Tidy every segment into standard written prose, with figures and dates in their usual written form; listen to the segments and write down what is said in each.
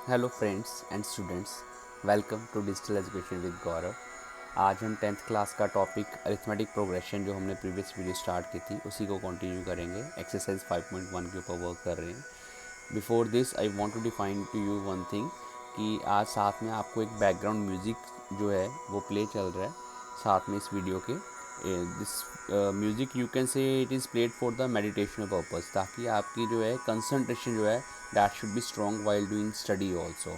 Hello friends and students, welcome to digital education with Gaurav. आज हम 10th class का topic arithmetic progression जो हमने प्रीवियस वीडियो स्टार्ट की थी उसी को कंटिन्यू करेंगे। एक्सरसाइज 5.1 के ऊपर वर्क कर रहे हैं। Before this I want to define to you one thing कि आज साथ में आपको एक बैकग्राउंड म्यूज़िक जो है वो प्ले चल रहा है साथ में इस वीडियो के। This music you can say it is played for the meditational purpose, ताकि आपकी जो है कंसंट्रेशन जो है that should be strong while doing study also.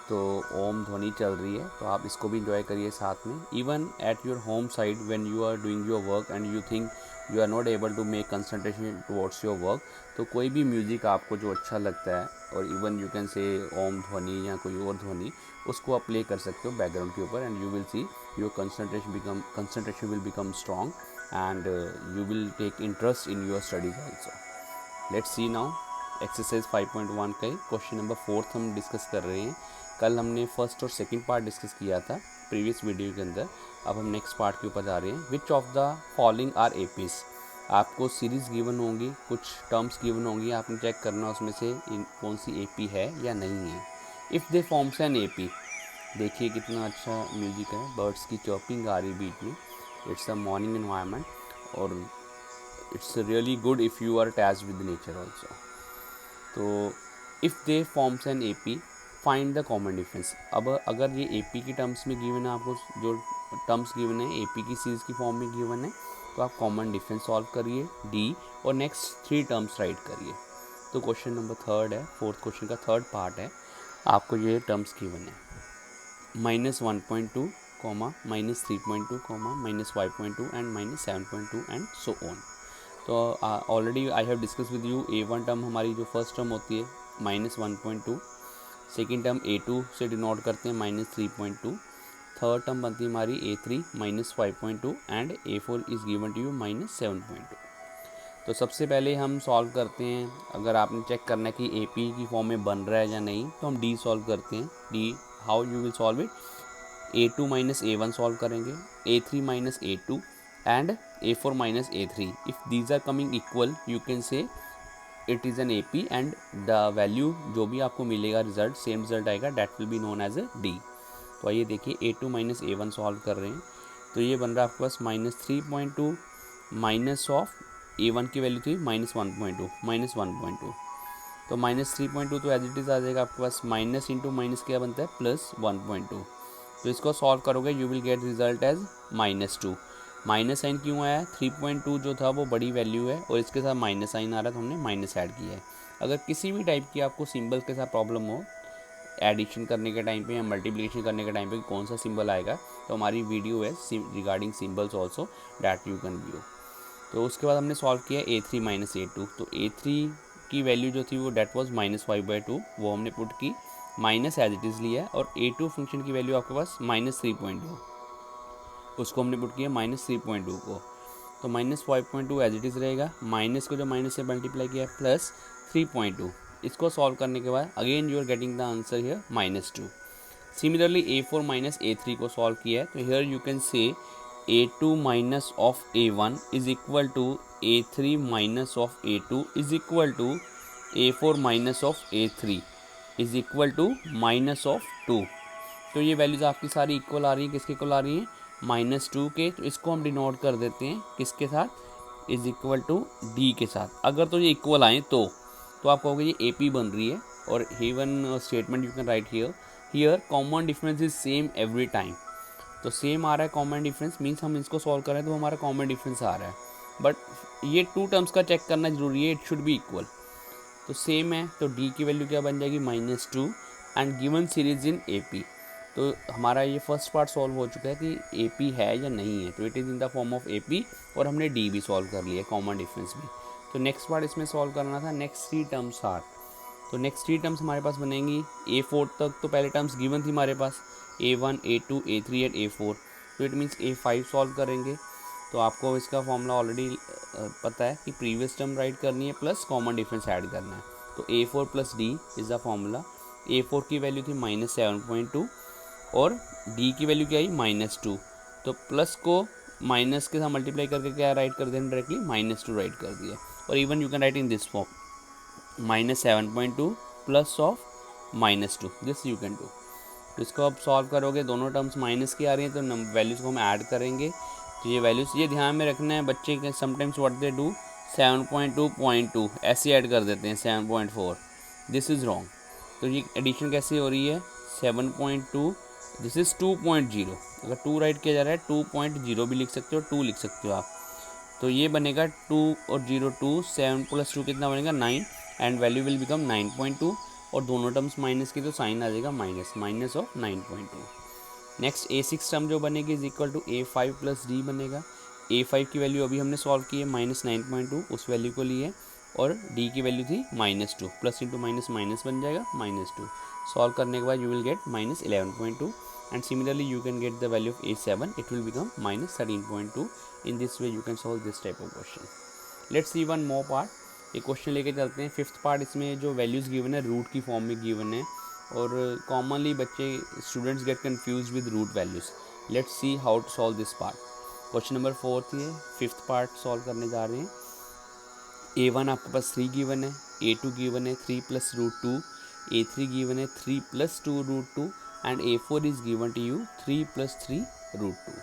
तो ओम ध्वनि चल रही है, तो आप इसको भी इंजॉय करिए साथ में। Even at your home side when you are doing your work and you think you are not able to make concentration towards your work, तो कोई भी म्यूज़िक आपको जो अच्छा लगता है और इवन यू कैन से ओम ध्वनि या कोई और ध्वनि, उसको आप प्ले कर सकते हो बैकग्राउंड के ऊपर and you will see your concentration will become strong and you will take interest in your studies also. Let's see now exercise 5.1 का क्वेश्चन नंबर 4 हम डिस्कस कर रहे हैं। कल हमने फर्स्ट और सेकंड पार्ट डिस्कस किया था प्रीवियस वीडियो के अंदर। अब हम नेक्स्ट पार्ट के ऊपर जा रहे हैं। Which of the following are APs. आपको सीरीज़ गिवन होंगी, कुछ टर्म्स गिवन होंगी, आपने चेक करना उसमें से कौन सी एपी है या नहीं है। If they forms an AP, देखिए कितना अच्छा म्यूज़िक है, बर्ड्स की चॉपिंग आ रही बीच में। इट्स अ मॉर्निंग एनवायरनमेंट और it's really good if you are attached with nature also. तो if they forms an A P, find the common difference. अब अगर ये ए पी की टर्म्स में गिवन है, आपको जो टर्म्स गिवन है ए पी की सीरीज़ की फॉर्म में गिवन है, तो आप कॉमन डिफरेंस सॉल्व करिए डी और नेक्स्ट 3 टर्म्स राइट करिए। तो क्वेश्चन नंबर 3 है, फोर्थ क्वेश्चन का थर्ड पार्ट है। आपको ये टर्म्स गिवन है -1.2, -3.2, -5.2 एंड -7.2 एंड सो ऑन। तो already I have discuss with you A1 term हमारी जो फर्स्ट टर्म होती है -1.2, सेकेंड टर्म A2 से डिनोट करते हैं -3.2, थर्ड टर्म बनती है हमारी A3 -5.2 and A4 is given to you -7.2। तो सबसे पहले हम सॉल्व करते हैं। अगर आपने चेक करना है कि AP की फॉर्म में बन रहा है या नहीं, तो हम D सॉल्व करते हैं। D how you will solve it, A2 minus A1 solve करेंगे, A3 minus A2 and A4 minus A3। If these are coming equal you can say it is an AP and the value जो भी आपको मिलेगा result, same result आएगा, that will be known as a D। तो आइए देखिए A2 minus A1 solve कर रहे हैं, तो ये बन रहा है आपके पास -3.2 माइनस ऑफ A1 की वैल्यू थी -1.2, तो -3.2 तो एज इट इज़ आ जाएगा आपके पास, माइनस इंटू माइनस क्या बनता है +1.2। तो इसको सॉल्व करोगे you will get result as -2। Minus sign क्यों आया, 3.2 जो था वो बड़ी वैल्यू है और इसके साथ माइनस साइन आ रहा है, तो हमने माइनस ऐड किया है। अगर किसी भी टाइप की आपको सिंबल के साथ प्रॉब्लम हो एडिशन करने के टाइम पे या मल्टीप्लिकेशन करने के टाइम पे कौन सा सिंबल आएगा, तो हमारी वीडियो है regarding symbols also that you can view. तो उसके बाद हमने सॉल्व किया A3 माइनस A2, तो A3 की वैल्यू जो थी वो डेट वॉज -5/2, वो हमने पुट की, माइनस एज इट इज़ लिया, और A2 फंक्शन की वैल्यू आपके पास -3.2, उसको हमने पुट किया -3.2 को, तो -5.2 एज इट इज़ रहेगा, माइनस को जो माइनस से मल्टीप्लाई किया +3.2। इसको सॉल्व करने के बाद again you are getting the answer here -2। Similarly A4 minus A3 को सॉल्व किया है, तो here you can say A2 minus of A1 is equal to A3 minus of A2 is equal to A4 minus of A3 is equal to -2। तो ये values आपकी सारी equal आ रही हैं, किसके इक्वल आ रही हैं, -2 के। तो इसको हम डिनोट कर देते हैं किसके साथ, इज इक्वल टू D के साथ। अगर तो ये इक्वल आए तो आप कहोगे ये AP बन रही है। और one statement you can right here common difference is same every time. तो सेम आ रहा है कॉमन डिफरेंस, मीन्स हम इसको सॉल्व कर रहे हैं तो हमारा कॉमन डिफरेंस आ रहा है, बट ये 2 टर्म्स का चेक करना जरूरी है, इट शुड बी इक्वल। तो सेम है, तो D की वैल्यू क्या बन जाएगी -2 and given series in AP। तो हमारा ये फर्स्ट पार्ट सॉल्व हो चुका है कि AP है या नहीं है, तो it is in the form of AP, और हमने D भी सॉल्व कर लिया कॉमन डिफरेंस भी। तो नेक्स्ट पार्ट इसमें सॉल्व करना था, नेक्स्ट 3 टर्म्स आर। तो नेक्स्ट 3 टर्म्स हमारे पास बनेंगी A4 तक, तो पहले टर्म्स गिवन थी हमारे पास A1 A2 A3 and A4, तो इट मीन्स A5 सॉल्व करेंगे। तो आपको इसका फॉर्मूला ऑलरेडी पता है कि प्रीवियस टर्म राइट करनी है प्लस कॉमन डिफरेंस ऐड करना है, तो A4 plus D is the formula. A4 की वैल्यू थी -7.2 और D की वैल्यू क्या आई -2, तो प्लस को माइनस के साथ मल्टीप्लाई करके क्या राइट कर देना, डायरेक्टली -2 राइट कर दिया। और even you can right in this form -7.2 plus of -2, this you can do. तो इसको आप सॉल्व करोगे, दोनों टर्म्स माइनस की आ रही हैं तो वैल्यूज़ को हम ऐड करेंगे। तो ये वैल्यूज़ ये ध्यान में रखना है बच्चे के, समटाइम्स व्हाट दे डू 7.2 0.2 ऐसे ऐड कर देते हैं 7.4, दिस इज़ रॉन्ग। तो ये एडिशन कैसे हो रही है 7.2, दिस इज़ 2.0, अगर 2 राइट किया जा रहा है 2.0 भी लिख सकते हो, 2 लिख सकते हो आप। तो ये बनेगा 2 और 0 2, 7 + 2 कितना बनेगा 9, एंड वैल्यू विल बिकम 9.2, और दोनों टर्म्स माइनस की तो साइन आ जाएगा minus of 9.2। Next A6 term जो बनेगी is equal to A5 + D बनेगा। A5 की वैल्यू अभी हमने सॉल्व की है -9.2, उस वैल्यू को लिए, और D की वैल्यू थी -2, प्लस इंटू माइनस माइनस बन जाएगा -2। सॉल्व करने के बाद you will gate -11.2, and similarly you can get the value of A7, it will become -13.2. in this way you can solve this type of question. Let's see one more part. एक question लेके चलते हैं, fifth part. इसमें जो values given है root की form में given है, और कॉमनली बच्चे students get confuse with root values. Let's see how to solve this part. Question number 4 है, फिफ्थ पार्ट सॉल्व करने जा रहे हैं। A1 आपके पास 3 गिवन है, A2 गिवन है 3 + √2, A3 गिवन है 3 + 2 √2, and A4 is given to you 3 + 3 √2।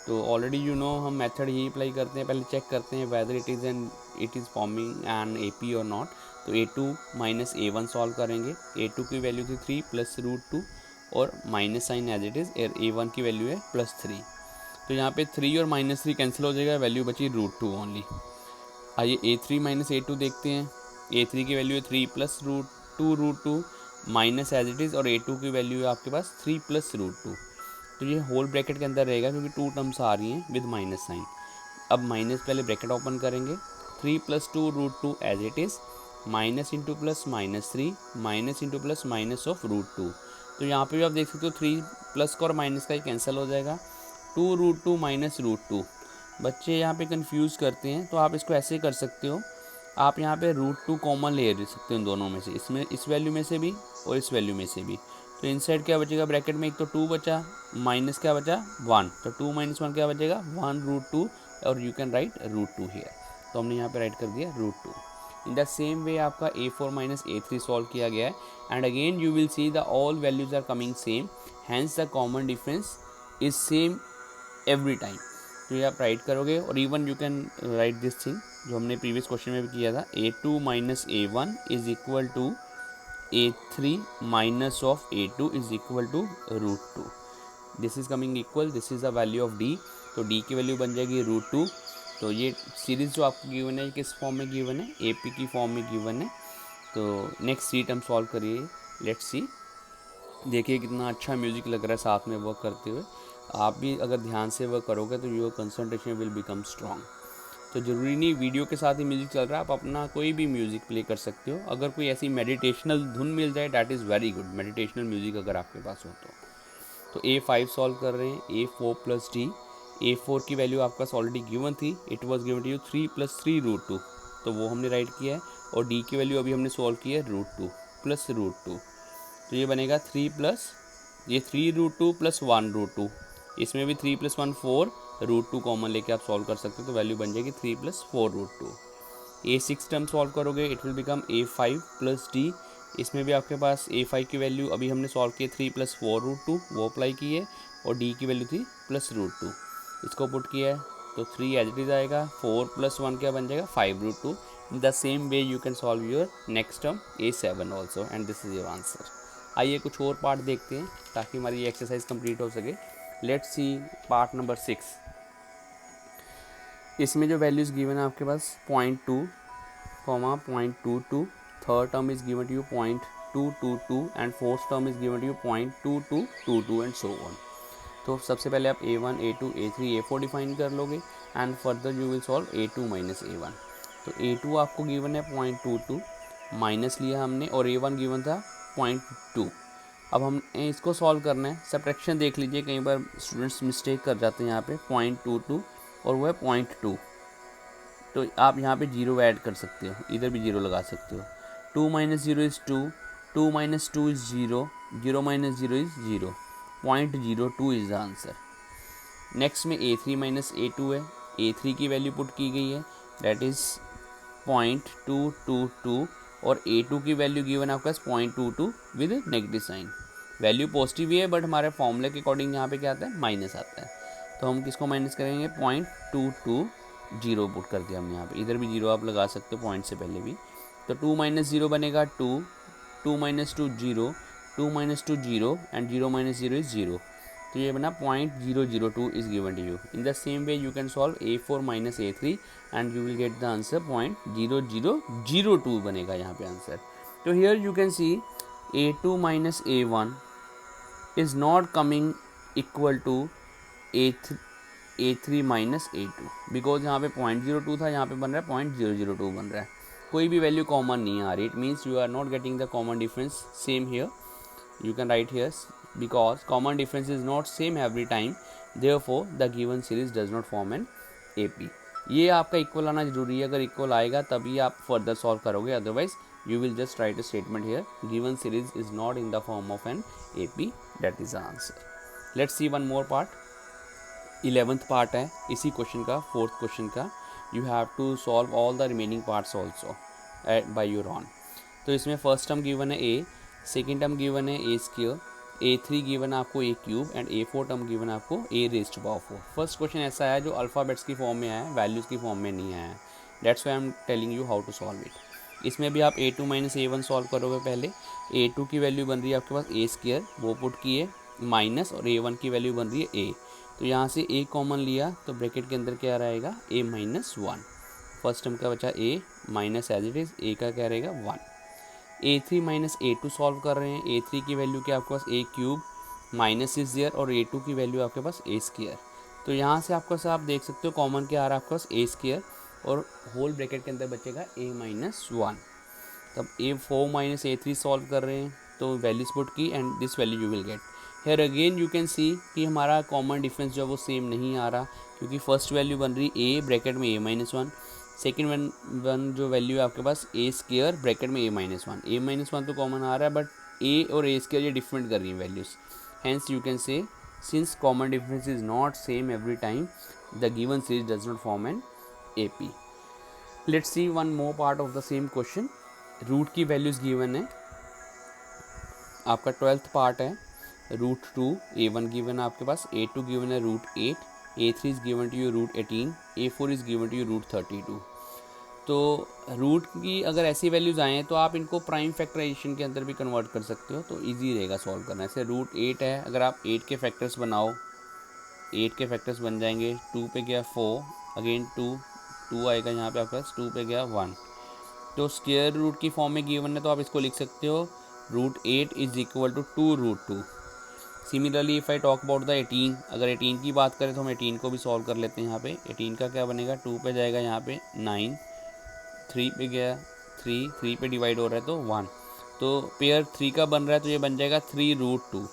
तो ऑलरेडी यू नो हम मेथड यही अप्लाई करते हैं, पहले चेक करते हैं whether it is forming an AP और नॉट। तो A2 - A1 सॉल्व करेंगे। A2 की वैल्यू थी 3 + √2, और minus sign as it is, A1 की वैल्यू है +3। तो यहाँ पे 3 और -3 कैंसिल हो जाएगा, वैल्यू बची √2 ओनली। आइए A3 - A2 देखते हैं। A3 की वैल्यू है 3 + √2 √2 माइनस एज इट इज़, और A2 की वैल्यू है आपके पास 3 + √2। तो ये होल ब्रैकेट के अंदर रहेगा क्योंकि 2 टर्म्स आ रही हैं विद माइनस साइन। अब माइनस पहले ब्रैकेट ओपन करेंगे, 3 + 2 √2 as it is, minus into plus -3, minus into plus minus of √2। तो यहाँ पे भी आप देख सकते हो 3 प्लस का और माइनस का ही कैंसिल हो जाएगा, 2 √2 - √2। बच्चे यहाँ पे कंफ्यूज करते हैं, तो आप इसको ऐसे कर सकते हो, आप यहाँ पे √2 कॉमन ले सकते हो इन दोनों में से, इसमें इस वैल्यू में से भी और इस वैल्यू में से भी। तो इनसाइड क्या बचेगा ब्रैकेट में, एक तो 2 बचा, माइनस क्या बचा 1, तो 2 - 1 क्या बचेगा 1 √2, और यू कैन राइट √2 हियर। तो हमने यहाँ पे राइट कर दिया √2। इन द सेम वे आपका A4 - A3 सॉल्व किया गया है, and again you will see the all values are coming same, hence the common difference is same every time. तो ये आप राइट करोगे, और even you can write this thing जो हमने प्रीवियस क्वेश्चन में भी किया था, A2 - A1 is equal to A3 minus of A2 is equal to √2। This is coming equal, this is the value of D। तो D की value बन जाएगी √2। तो ये सीरीज़ जो आपको गिवन है किस फॉर्म में गिवन है, AP की फॉर्म में गिवन है। तो नेक्स्ट सी टर्म सॉल्व करिए, लेट्स सी। देखिए कितना अच्छा म्यूज़िक लग रहा है साथ में वर्क करते हुए। आप भी अगर ध्यान से वर्क करोगे तो your concentration will become strong. तो ज़रूरी नहीं वीडियो के साथ ही म्यूज़िक चल रहा है, आप अपना कोई भी म्यूज़िक प्ले कर सकते हो। अगर कोई ऐसी मेडिटेशनल धुन मिल जाए that is very good, meditational music अगर आपके पास हो तो A5 सॉल्व कर रहे हैं, A4 + D। A4 की वैल्यू आपके पास ऑलरेडी गिवन थी, it was given to you 3 + 3 √2, तो वो हमने राइट किया है। और D की वैल्यू अभी हमने सॉल्व की है √2 + √2। तो ये बनेगा 3 + ये 3 √2 + 1 √2, इसमें भी 3 + 1 4 √2 कॉमन लेके आप सॉल्व कर सकते हो, तो वैल्यू बन जाएगी 3 + 4 √2। A6 टर्म सॉल्व करोगे, it will become A5 + D। इसमें भी आपके पास A5 की वैल्यू अभी हमने सॉल्व की 3 + 4 √2, वो अप्लाई की है, और D की वैल्यू थी +√2, इसको पुट किया है तो 3 एज इट इज आएगा, 4 + 1 क्या बन जाएगा 5 √2। इन the same way you can solve your next term A7 also, and this is your answer. आइए कुछ और पार्ट देखते हैं ताकि हमारी ये एक्सरसाइज कंप्लीट हो सके। Let's see part number 6। इसमें जो वैल्यूज़ गिवन है आपके पास 0.2, 0.22, third term is given to you 0.222, and fourth term is given to you 0.2222, and so on. तो सबसे पहले आप A1, A2, A3, A4 define कर लोगे, and further you will solve A2 - A1। तो A2 आपको गिवन है 0.22, माइनस लिया हमने, और A1 गिवन था 0.2। अब हम इसको सॉल्व करना है, सब्ट्रैक्शन देख लीजिए, कई बार स्टूडेंट्स मिस्टेक कर जाते हैं यहाँ पे 0.22 और वो है 0.2, तो आप यहाँ पे जीरो ऐड कर सकते हो, इधर भी जीरो लगा सकते हो। 2 - 0 is 2, 2 - 2 is 0, 0 - 0 is 0, 0.02 is the answer. Next में A3 - A2 है, A3 की वैल्यू पुट की गई है, दैट इज़ 0.222 और A2 की वैल्यू गिवन है आपके पास 0.22 with negative sign. Value positive ही है बट हमारे फॉर्मूले के अकॉर्डिंग यहाँ पे क्या आता है, माइनस आता है। तो हम किसको माइनस करेंगे, 0.220 पुट कर दिया हम यहाँ पे। इधर भी जीरो आप लगा सकते हो पॉइंट से पहले भी। तो 2 - 0 बनेगा 2, 2 - 2 0, 2 - 2 0 एंड 0 - 0 इज 0। तो ये बना 0.002 is given to you. In the same way you can solve A4 - A3 and you will get the answer 0.0002 बनेगा यहाँ पे आंसर। तो here you can see A2 - A1 is not coming equal to A3 - A2 because यहाँ पे 0.02 था, यहाँ पे बन रहा है 0.002 बन रहा है। कोई भी वैल्यू कॉमन नहीं आ रही। It means you are not getting the common difference same here. You can write here because common difference is not same every time, therefore the given series does not form an AP। ये आपका equal आना जरूरी है, अगर equal आएगा तभी आप further solve करोगे, otherwise you will just write a statement here given series is not in the form of an AP, that is the answer। Let's see one more part। 11th part है इसी question का, 4th question का। You have to solve all the remaining parts also by your own। तो इसमें first term given है A, second term given है A², A3 given है आपको A³ and A4 term given है आपको A⁴। फर्स्ट क्वेश्चन ऐसा है जो अल्फ़ाबेट्स की फॉर्म में आया है, वैल्यूज़ की फॉर्म में नहीं आया है। That's why I am telling you how to solve it. इसमें भी आप A2 - A1 सॉल्व करोगे। पहले A2 की वैल्यू बन रही है आपके पास A², वो पुट किए माइनस, और A1 की वैल्यू बन रही है A। तो यहाँ से A कॉमन लिया तो ब्रैकेट के अंदर क्या रहेगा, A-1। फर्स्ट टर्म का बचा A minus as it is, A का क्या रहेगा 1। A3 - A2 सॉल्व कर रहे हैं। A3 की वैल्यू क्या आपके पास A³ माइनस इज देयर, और A2 की वैल्यू आपके पास A²। तो यहाँ से आपके पास आप देख सकते हो कॉमन क्या आ रहा है आपके पास A², और होल ब्रैकेट के अंदर बचेगा A-1। तब A4 - A3 सॉल्व कर रहे हैं तो वैल्यूज पुट की and this value you will gate. Here again you can सी कि हमारा कॉमन डिफरेंस जो है वो सेम नहीं आ रहा, क्योंकि फर्स्ट वैल्यू बन रही A ब्रैकेट में A-1, सेकेंड वन जो वैल्यू है आपके पास A² ब्रैकेट में A-1। A-1 तो कॉमन आ रहा है बट A और A² ये डिफरेंट कर रही हैं values. Hence you can say since common difference is not same every time, the given series does not form an AP। Let's see one more part of the same question. Root की values given है, आपका 12th part है। √2 A1 given है आपके पास, A2 given है √8, A3 is given to you √18, A4 is given to you √32। तो root की अगर ऐसी वैल्यूज़ आएँ तो आप इनको प्राइम फैक्टराइजेशन के अंदर भी कन्वर्ट कर सकते हो, तो इजी रहेगा सॉल्व करना। ऐसे √8 है, अगर आप 8 के फैक्टर्स बनाओ, 8 के फैक्टर्स बन जाएंगे। 2 पे गया 4, अगेन 2 आएगा यहाँ पे आपके पास, 2 पे गया 1। तो स्क्वायर रूट की फॉर्म में गिवन है तो आप इसको लिख सकते हो √8 is equal to 2√2। Similarly if I talk about the 18, अगर 18 की बात करें तो हम 18 को भी सॉल्व कर लेते हैं। यहाँ पे 18 का क्या बनेगा, 2 पे जाएगा यहाँ पे 9, 3 पे गया 3 पे डिवाइड हो रहा है तो 1। तो पेयर 3 का बन रहा है तो ये बन जाएगा 3√2।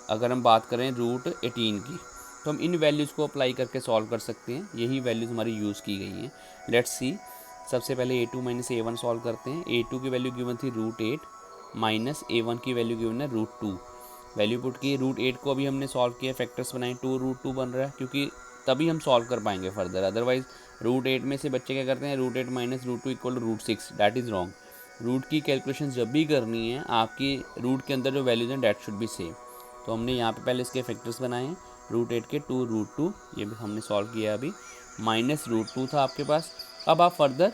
अगर हम बात करें √18 की तो हम इन वैल्यूज़ को अप्लाई करके सॉल्व कर सकते हैं। यही वैल्यूज़ हमारी यूज़ की गई हैं। लेट्स सी, सबसे पहले A2 - A1 सॉल्व करते हैं। A2 की वैल्यू गिवन थी √8 माइनस A1 की वैल्यू गिवन है √2। वैल्यू पुट की, √8 को अभी हमने सॉल्व किया, फैक्टर्स बनाए, 2√2 बन रहा है, क्योंकि तभी हम सॉल्व कर पाएंगे फर्दर। अदरवाइज √8 में से बच्चे क्या करते हैं, √8 - √2 equal to √6, that is wrong. रूट की कैलकुलेशन जब भी करनी है आपकी, रूट के अंदर जो वैल्यूज हैं डैट शुड बी सेम। तो हमने यहाँ पे पहले इसके फैक्टर्स बनाए हैं, √8 के 2√2, ये भी हमने सॉल्व किया अभी, माइनस √2 था आपके पास। अब आप फर्दर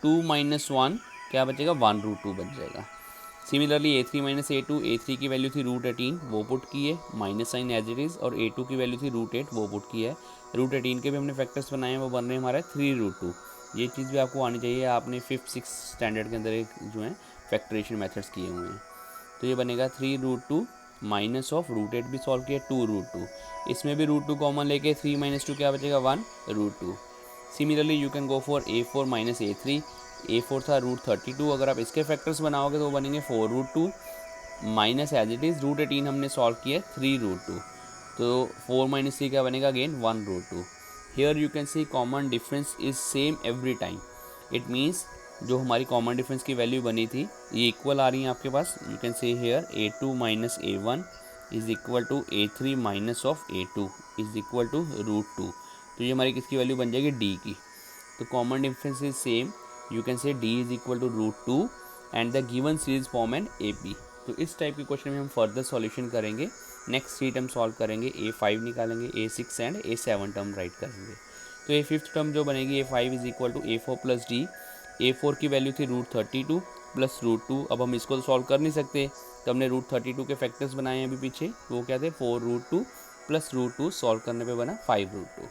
2 - 1 क्या बचेगा, 1√2 बच जाएगा। सिमिलरली A3 - A2, A3 की वैल्यू थी √18, वो पुट की है, minus sign as it is, और A2 की वैल्यू थी √8, वो पुट की है। √18 के भी हमने फैक्टर्स बनाए हैं, वो बन रहे हैं हमारे 3√2। ये चीज़ भी आपको आनी चाहिए, आपने 5th-6th स्टैंडर्ड के अंदर एक जो है फैक्टरेशन मेथड्स किए हुए हैं। तो ये बनेगा 3√2 माइनस ऑफ √8 भी सॉल्व किया 2√2। इसमें भी √2 कॉमन लेके 3 - 2 क्या बचेगा, 1√2। Similarly you can go for A4 - A3। A4 था √32, अगर आप इसके फैक्टर्स बनाओगे तो वो बनेंगे 4√2 माइनस एज इट इज़ √18 हमने सॉल्व किया 3√2। तो 4 - 3 क्या बनेगा, again 1√2। Here you can C common difference is same every time. It means जो हमारी कॉमन डिफरेंस की वैल्यू बनी थी ये इक्वल आ रही है आपके पास। You can say here A2 - A1 is equal to A3 minus of A2 is equal to √2। तो ये हमारी किसकी वैल्यू बन जाएगी, D की। तो common difference is same, you can say D is equal to √2 and the given series form and A P. तो इस टाइप के क्वेश्चन में हम फर्दर सॉल्यूशन करेंगे। नेक्स्ट 3 टर्म सॉल्व करेंगे, A5 निकालेंगे, A6 and A7 term right करेंगे। तो ये 5th टर्म जो बनेगी A5 is equal to A4 plus D. A4 की वैल्यू थी √32 प्लस √2। अब हम इसको तो सॉल्व कर नहीं सकते, तो हमने √32 के फैक्टर्स बनाए हैं अभी पीछे, तो वो क्या थे 4√2 प्लस √2, सॉल्व करने पे बना 5√2।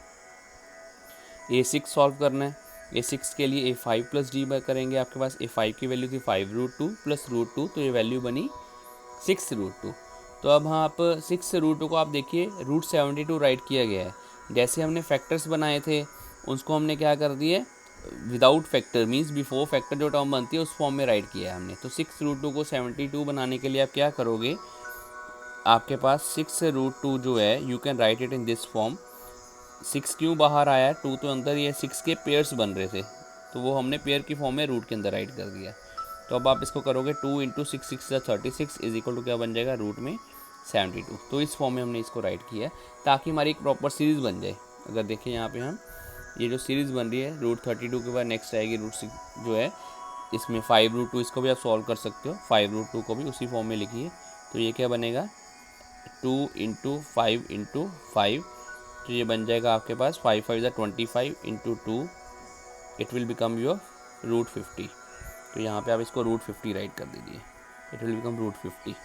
A6 सॉल्व करना है, A6 के लिए A5 प्लस डी करेंगे। आपके पास A5 की वैल्यू थी 5√2 प्लस √2, तो ये वैल्यू बनी 6√2। तो अब हाँ आप 6√2 को आप देखिए √72 राइट किया गया है। जैसे हमने फैक्टर्स बनाए थे उसको हमने क्या कर दिए, without factor means before factor जो टर्म बनती है उस फॉर्म में राइट किया है हमने। तो 6√2 को 72 बनाने के लिए आप क्या करोगे, आपके पास 6√2 जो है you can right it in this form. 6 क्यों बाहर आया है, 2 तो अंदर ही है, 6 के पेयर्स बन रहे थे तो वो हमने पेयर की फॉर्म में रूट के अंदर राइट कर दिया। तो अब आप इसको करोगे 2 × 6 6 36 इज इक्वल टू क्या बन जाएगा, रूट में 72। तो इस फॉर्म में हमने इसको राइट किया है ताकि हमारी एक प्रॉपर सीरीज़ बन जाए। अगर देखें यहाँ पे हम ये जो सीरीज़ बन रही है √32 के बाद नेक्स्ट आएगी √6 जो है, इसमें 5√2, इसको भी आप सॉल्व कर सकते हो, 5√2 को भी उसी फॉर्म में लिखिए। तो ये क्या बनेगा 2 × 5 × 5, तो ये बन जाएगा आपके पास 5 5 25 × 2 इट विल बिकम योर √50। तो यहाँ पे आप इसको √50 राइट कर दीजिए, इट विल बिकम √50,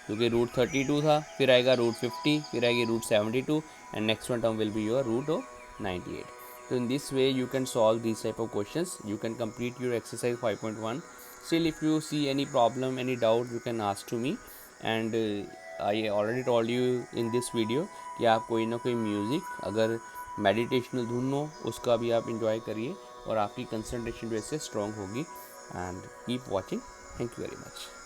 क्योंकि √32 था, फिर आएगा √50, फिर आएगी √72 and next one term will be your √98। So in this way you can solve these type of questions. You can complete your exercise 5.1. Still if you see any problem, any doubt, you can ask to me. And I already told you in this video कि आप कोई ना कोई music अगर meditational धुन हो उसका भी आप इंजॉय करिए और आपकी कंसंट्रेशन जो है स्ट्रॉन्ग होगी। And keep watching. Thank you very much.